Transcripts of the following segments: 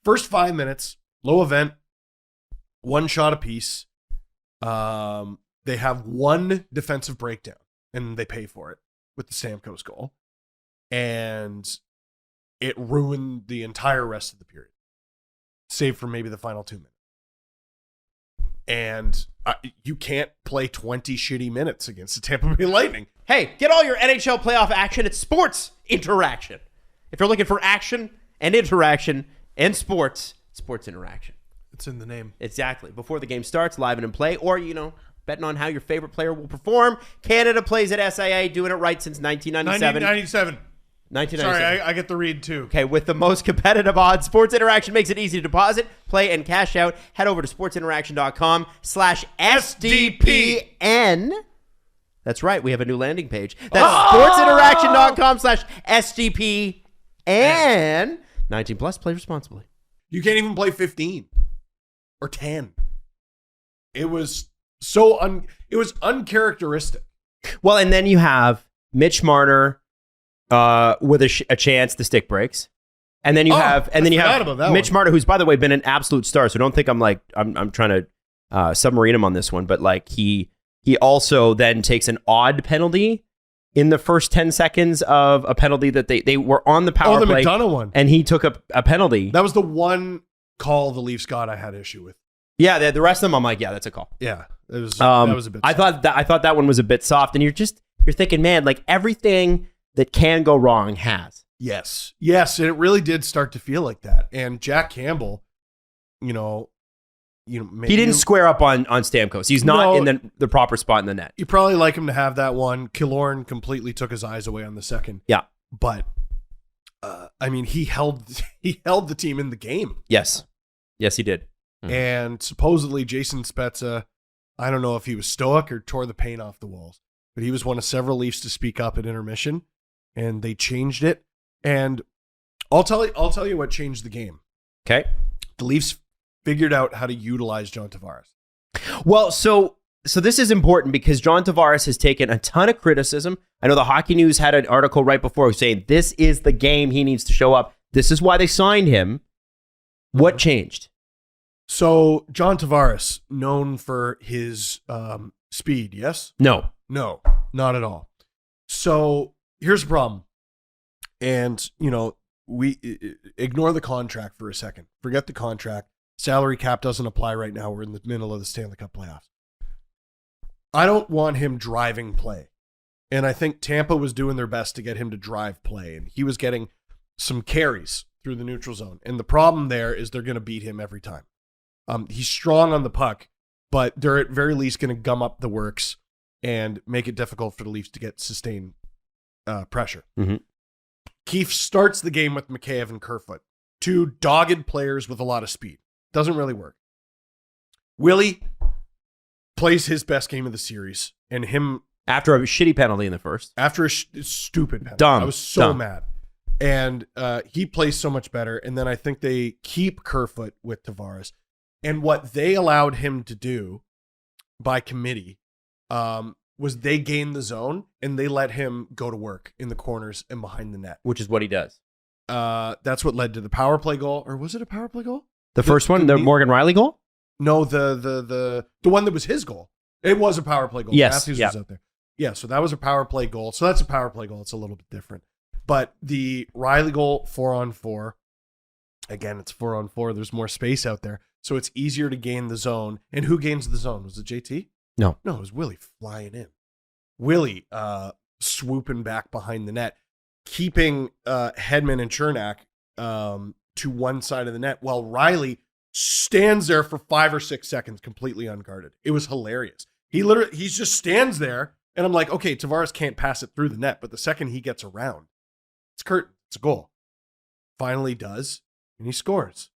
First 5 minutes, low event, one shot apiece. They have one defensive breakdown, and they pay for it with the Stamkos goal. And it ruined the entire rest of the period, save for maybe the final 2 minutes. And you can't play 20 shitty minutes against the Tampa Bay Lightning. Hey, get all your NHL playoff action at Sports Interaction. If you're looking for action and interaction and sports interaction. It's in the name. Exactly. Before the game starts, live and in play, or, betting on how your favorite player will perform. Canada plays at SIA, doing it right since 1997. 1997. Sorry, I get the read too. Okay, with the most competitive odds, Sports Interaction makes it easy to deposit, play, and cash out. Head over to sportsinteraction.com/SDPN. That's right, we have a new landing page. That's sportsinteraction.com/SDPN. 19 plus, play responsibly. You can't even play 15 or 10. It was so uncharacteristic. Well, and then you have Mitch Marner with a chance the stick breaks. And then you have Mitch Marner, who's, by the way, been an absolute star. So don't think I'm trying to submarine him on this one, but like he also then takes an odd penalty in the first 10 seconds of a penalty that they were on the power play. The McDonough one. And he took a penalty. That was the one call the Leafs got I had issue with. Yeah, the rest of them I'm like, yeah, that's a call. Yeah, that was a bit soft. I thought that one was a bit soft, and you're thinking, man, like everything that can go wrong has. Yes, and it really did start to feel like that. And Jack Campbell, he didn't square up on Stamkos. He's not in the proper spot in the net. You probably like him to have that one. Killorn completely took his eyes away on the second. Yeah, but he held the team in the game. Yes, he did. And supposedly Jason Spezza, I don't know if he was stoic or tore the paint off the walls, but he was one of several Leafs to speak up at intermission, and they changed it. And I'll tell you what changed the game. Okay, the Leafs figured out how to utilize John Tavares. Well, so this is important because John Tavares has taken a ton of criticism. I know the Hockey News had an article right before saying this is the game he needs to show up. This is why they signed him. What changed? So John Tavares, known for his speed, yes? No, not at all. So here's the problem. And, we ignore the contract for a second. Forget the contract. Salary cap doesn't apply right now. We're in the middle of the Stanley Cup playoffs. I don't want him driving play. And I think Tampa was doing their best to get him to drive play. And he was getting some carries through the neutral zone. And the problem there is they're going to beat him every time. He's strong on the puck, but they're at very least going to gum up the works and make it difficult for the Leafs to get sustained pressure. Mm-hmm. Keefe starts the game with Mikheyev and Kerfoot, two dogged players with a lot of speed. Doesn't really work. Willie plays his best game of the series, and him after a shitty penalty in the first. After a stupid penalty. Dumb. I was so mad. And he plays so much better. And then I think they keep Kerfoot with Tavares. And what they allowed him to do by committee was they gained the zone and they let him go to work in the corners and behind the net. Which is what he does. That's what led to the power play goal. Or was it a power play goal? The first one, the Morgan Riley goal? No, the one that was his goal. It was a power play goal. Yes. Matthews was out there. Yeah, so that was a power play goal. So that's a power play goal. It's a little bit different. But the Riley goal, 4-on-4, again, it's 4-on-4. There's more space out there. So it's easier to gain the zone. And who gains the zone? Was it JT? No, it was Willie flying in. Willie swooping back behind the net, keeping Hedman and Chernak to one side of the net while Riley stands there for 5 or 6 seconds completely unguarded. It was hilarious. He just stands there, and I'm like, okay, Tavares can't pass it through the net, but the second he gets around, it's curtain. It's a goal. Finally does, and he scores.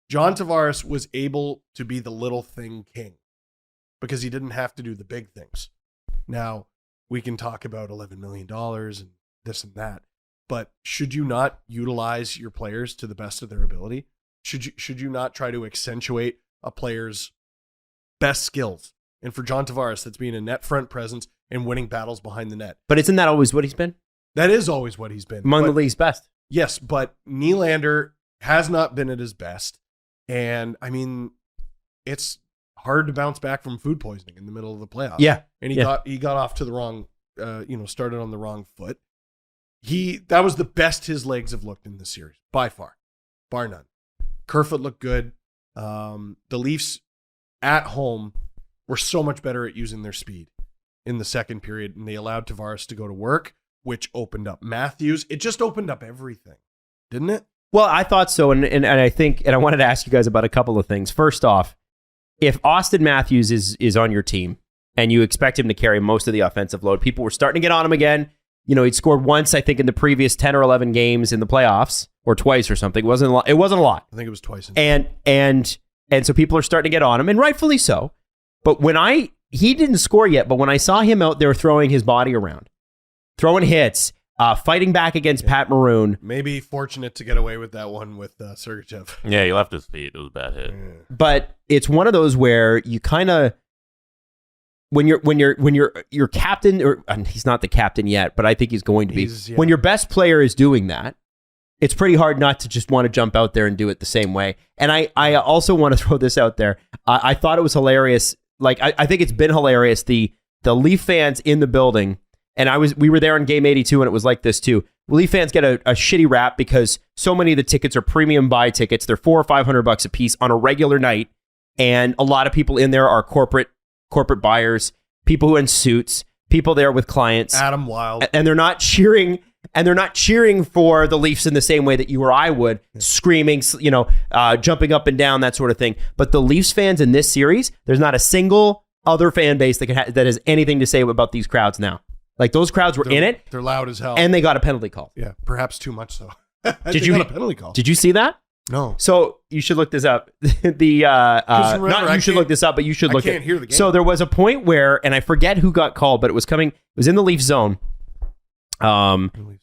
John Tavares was able to be the little thing king because he didn't have to do the big things. Now, we can talk about $11 million and this and that, but should you not utilize your players to the best of their ability? Should you not try to accentuate a player's best skills? And for John Tavares, that's being a net front presence and winning battles behind the net. But isn't that always what he's been? That is always what he's been. Among the league's best. Yes, but Nylander has not been at his best. And I mean, it's hard to bounce back from food poisoning in the middle of the playoffs. Yeah. And he got off to the wrong, started on the wrong foot. That was the best his legs have looked in the series by far, bar none. Kerfoot looked good. The Leafs at home were so much better at using their speed in the second period, and they allowed Tavares to go to work, which opened up Matthews. It just opened up everything, didn't it? Well, I thought so, and I think, and I wanted to ask you guys about a couple of things. First off, if Austin Matthews is on your team and you expect him to carry most of the offensive load, people were starting to get on him again. He'd scored once, I think, in the previous 10 or 11 games in the playoffs, or twice or something. It wasn't a lot. I think it was twice. And so people are starting to get on him, and rightfully so. But he didn't score yet, but when I saw him out there throwing his body around, throwing hits, fighting back against Pat Maroon. Maybe fortunate to get away with that one with Sergachev. Yeah, he left his feet. It was a bad hit. Yeah. But it's one of those where you kind of, when your captain, or he's not the captain yet, but I think he's going to be. When your best player is doing that, it's pretty hard not to just want to jump out there and do it the same way. And I also want to throw this out there. I thought it was hilarious. Like, I think it's been hilarious. The Leaf fans in the building, and we were there in game 82, and it was like this too. Leaf fans get a shitty rap because so many of the tickets are premium buy tickets. They're $400 or $500 a piece on a regular night, and a lot of people in there are corporate buyers, people who are in suits, people there with clients. Adam Wild. And they're not cheering. And they're not cheering for the Leafs in the same way that you or I would, screaming, jumping up and down, that sort of thing. But the Leafs fans in this series, there's not a single other fan base that has anything to say about these crowds now. Like, those crowds were in it. They're loud as hell. And they got a penalty call. Yeah, perhaps too much so. Did you got a penalty call? Did you see that? No. So you should look this up. Look this up, but you should look. I can't hear the game. So there was a point where, and I forget who got called, but it was in the Leaf zone.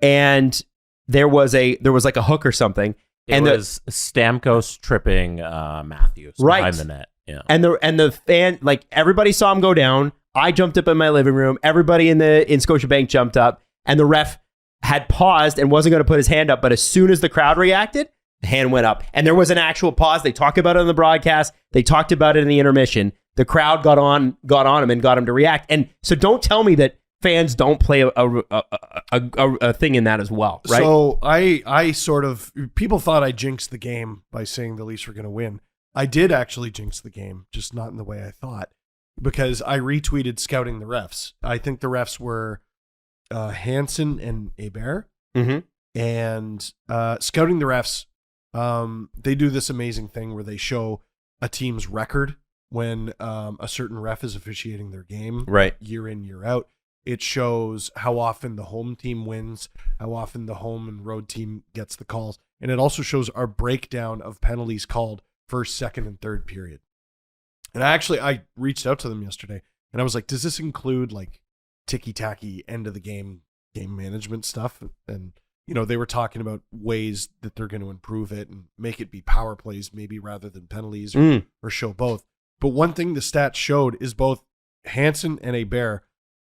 And there was like a hook or something. It was Stamkos tripping Matthews behind the net. Yeah. And the fan, like, everybody saw him go down. I jumped up in my living room. Everybody in Scotiabank jumped up, and the ref had paused and wasn't going to put his hand up. But as soon as the crowd reacted, the hand went up, and there was an actual pause. They talked about it on the broadcast. They talked about it in the intermission. The crowd got on him and got him to react. And so don't tell me that fans don't play a thing in that as well, right? So I sort of, people thought I jinxed the game by saying the Leafs were going to win. I did actually jinx the game, just not in the way I thought, because I retweeted scouting the refs. I think the refs were Hansen and Hebert. Mm-hmm. And scouting the refs, they do this amazing thing where they show a team's record when a certain ref is officiating their game, right, year in, year out. It shows how often the home team wins, how often the home and road team gets the calls. And it also shows our breakdown of penalties called first, second, and third period. And I reached out to them yesterday, and I was like, does this include like ticky-tacky end of the game management stuff? And, they were talking about ways that they're going to improve it and make it be power plays maybe rather than penalties or show both. But one thing the stats showed is both Hansen and Hebert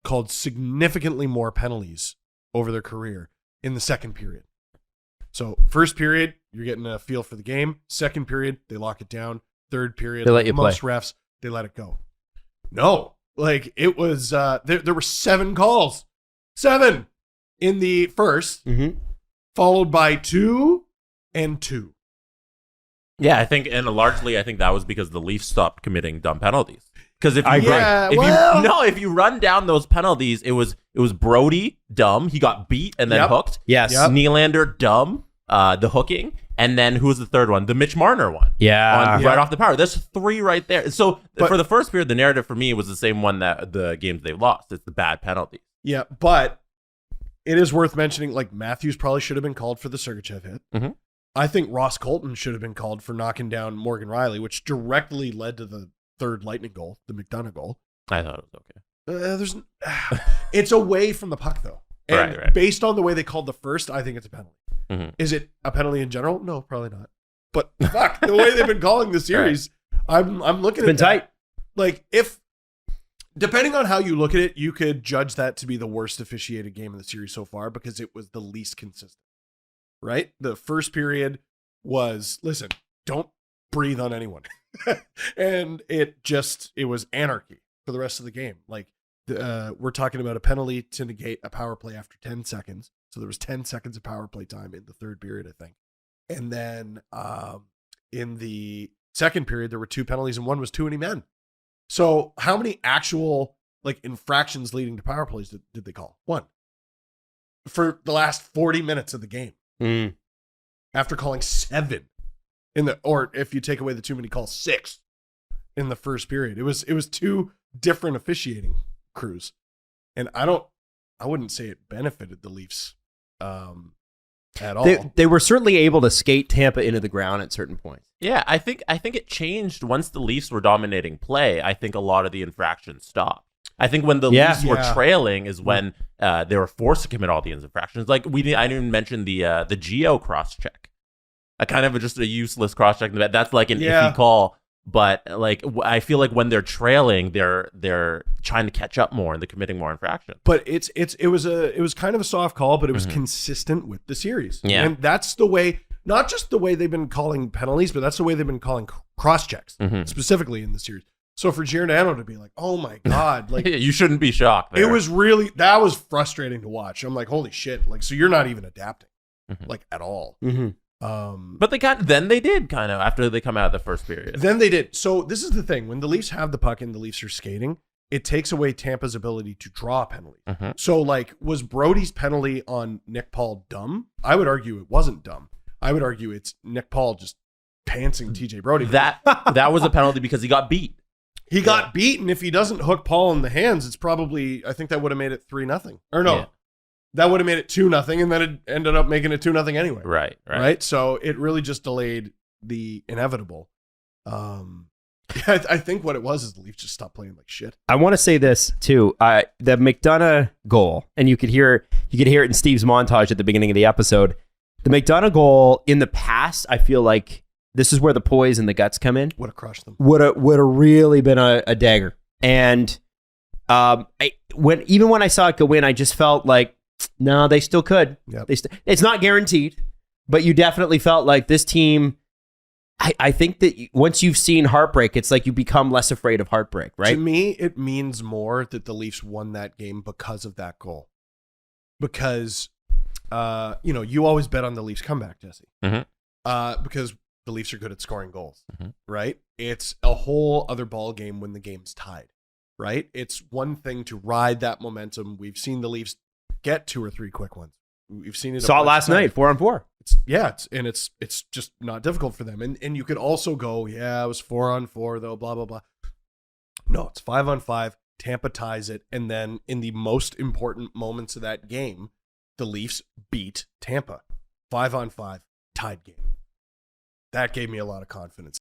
called significantly more penalties over their career in the second period. So first period, you're getting a feel for the game. Second period, they lock it down. Third period, they let you most play. refs, they let it go. No, like it was, there were 7 calls. 7 in the first, followed by 2 and 2. Yeah, I think that was because the Leafs stopped committing dumb penalties. Because if you run down those penalties, it was Brody dumb, he got beat and then hooked. Yes, Nylander dumb, the hooking, and then who was the third one? The Mitch Marner one. Yeah, right off the power. There's 3 right there. So for the first period, the narrative for me was the same one that the games they've lost. It's the bad penalties. Yeah, but it is worth mentioning. Like, Matthews probably should have been called for the Sergachev hit. Mm-hmm. I think Ross Colton should have been called for knocking down Morgan Riley, which directly led to the third Lightning goal, the McDonough goal. I thought it was okay. It's away from the puck, though. And right. Based on the way they called the first, I think it's a penalty. Mm-hmm. Is it a penalty in general? No, probably not. But fuck, the way they've been calling the series, right. I'm looking at it. It's been tight. Like, depending on how you look at it, you could judge that to be the worst officiated game of the series so far because it was the least consistent. Right? The first period was, listen, don't breathe on anyone. And it was anarchy for the rest of the game. Like, we're talking about a penalty to negate a power play after 10 seconds. So there was 10 seconds of power play time in the third period, I think. And then in the second period, there were 2 penalties and one was too many men. So how many actual like infractions leading to power plays did they call? 1 for the last 40 minutes of the game. After calling 7 or if you take away the too many calls, 6 in the first period. It was 2 different officiating crews. And I wouldn't say it benefited the Leafs at all. They were certainly able to skate Tampa into the ground at certain points. Yeah, I think it changed once the Leafs were dominating play. I think a lot of the infractions stopped. I think when the Leafs were trailing is when they were forced to commit all the infractions. Like I didn't even mention the Geo cross check, just a useless cross check. That's like an iffy call. But like I feel like when they're trailing, they're trying to catch up more and they're committing more infractions. But it was kind of a soft call, but it was consistent with the series. Yeah, and that's the way. Not just the way they've been calling penalties, but that's the way they've been calling cross checks specifically in the series. So for Giordano to be like, "Oh my God," like you shouldn't be shocked. It was really that was frustrating to watch. I'm like, "Holy shit!" Like, so you're not even adapting, like at all. But they did kind of after they come out of the first period. Then they did. So this is the thing: when the Leafs have the puck and the Leafs are skating, it takes away Tampa's ability to draw penalties. So like, was Brody's penalty on Nick Paul dumb? I would argue it wasn't dumb. I would argue it's Nick Paul just pantsing TJ Brody. That was a penalty because he got beat. He got beaten. If he doesn't hook Paul in the hands, it's probably, I think that would have made it 3-0. Or no, that would have made it 2-0, and then it ended up making it 2-0 anyway. Right. So it really just delayed the inevitable. I think what it was is the Leafs just stopped playing like shit. I want to say this too. The McDonough goal, and you could hear it in Steve's montage at the beginning of the episode. The McDonough goal in the past, I feel like this is where the poise and the guts come in. Would have crushed them. Would have really been a dagger. And when I saw it go in, I just felt like, no, they still could. Yep. It's not guaranteed, but you definitely felt like this team. I think that once you've seen heartbreak, it's like you become less afraid of heartbreak, right? To me, it means more that the Leafs won that game because of that goal. Because, you always bet on the Leafs comeback, Jesse. Because the Leafs are good at scoring goals, right? It's a whole other ball game when the game's tied, right? It's one thing to ride that momentum. We've seen the Leafs get 2 or 3 quick ones. We've seen it. Saw it last night, 4-on-4. It's just not difficult for them. And you could also go, it was 4-on-4 though, blah, blah, blah. No, it's 5-on-5. Tampa ties it. And then in the most important moments of that game, the Leafs beat Tampa. 5-on-5, tied game. That gave me a lot of confidence.